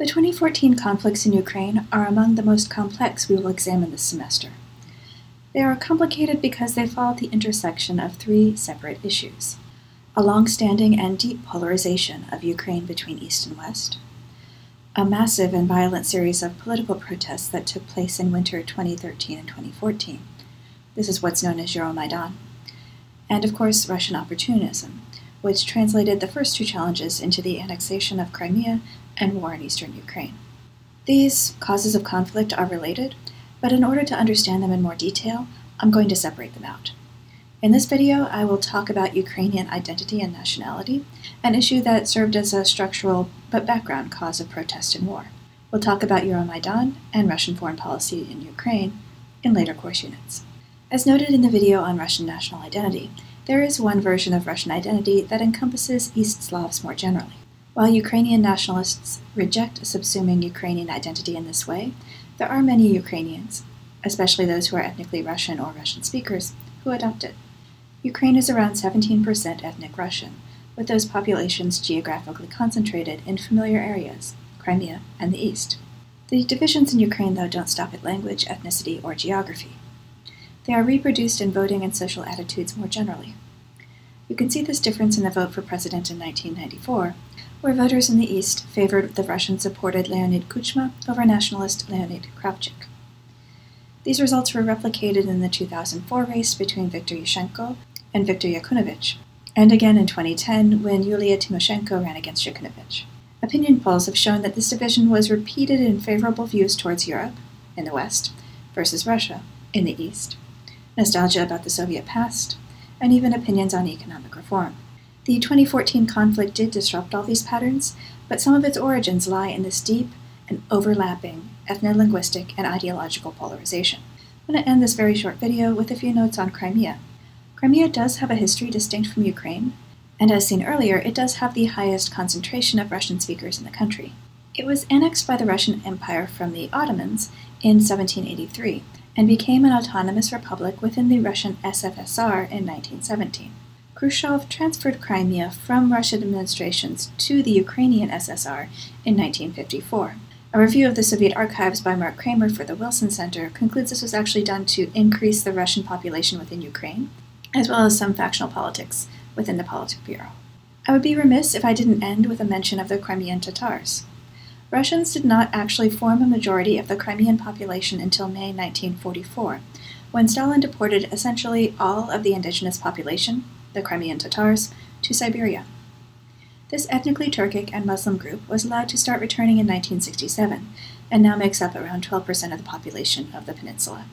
The 2014 conflicts in Ukraine are among the most complex we will examine this semester. They are complicated because they fall at the intersection of three separate issues: a long-standing and deep polarization of Ukraine between East and West, a massive and violent series of political protests that took place in winter 2013 and 2014. This is what's known as Euromaidan, and of course Russian opportunism, which translated the first two challenges into the annexation of Crimea and war in eastern Ukraine. These causes of conflict are related, but in order to understand them in more detail, I'm going to separate them out. In this video, I will talk about Ukrainian identity and nationality, an issue that served as a structural but background cause of protest and war. We'll talk about Euromaidan and Russian foreign policy in Ukraine in later course units. As noted in the video on Russian national identity, there is one version of Russian identity that encompasses East Slavs more generally. While Ukrainian nationalists reject subsuming Ukrainian identity in this way, there are many Ukrainians, especially those who are ethnically Russian or Russian speakers, who adopt it. Ukraine is around 17% ethnic Russian, with those populations geographically concentrated in familiar areas, Crimea and the East. The divisions in Ukraine, though, don't stop at language, ethnicity, or geography. They are reproduced in voting and social attitudes more generally. You can see this difference in the vote for president in 1994, where voters in the East favored the Russian-supported Leonid Kuchma over nationalist Leonid Kravchuk. These results were replicated in the 2004 race between Viktor Yushchenko and Viktor Yanukovych, and again in 2010 when Yulia Tymoshenko ran against Yanukovych. Opinion polls have shown that this division was repeated in favorable views towards Europe, in the West, versus Russia, in the East, nostalgia about the Soviet past, and even opinions on economic reform. The 2014 conflict did disrupt all these patterns, but some of its origins lie in this deep and overlapping ethno-linguistic and ideological polarization. I'm going to end this very short video with a few notes on Crimea. Crimea does have a history distinct from Ukraine, and as seen earlier, it does have the highest concentration of Russian speakers in the country. It was annexed by the Russian Empire from the Ottomans in 1783, and became an autonomous republic within the Russian SFSR in 1917. Khrushchev transferred Crimea from Russian administrations to the Ukrainian SSR in 1954. A review of the Soviet archives by Mark Kramer for the Wilson Center concludes this was actually done to increase the Russian population within Ukraine, as well as some factional politics within the Politburo. I would be remiss if I didn't end with a mention of the Crimean Tatars. Russians did not actually form a majority of the Crimean population until May 1944, when Stalin deported essentially all of the indigenous population, the Crimean Tatars, to Siberia. This ethnically Turkic and Muslim group was allowed to start returning in 1967, and now makes up around 12% of the population of the peninsula.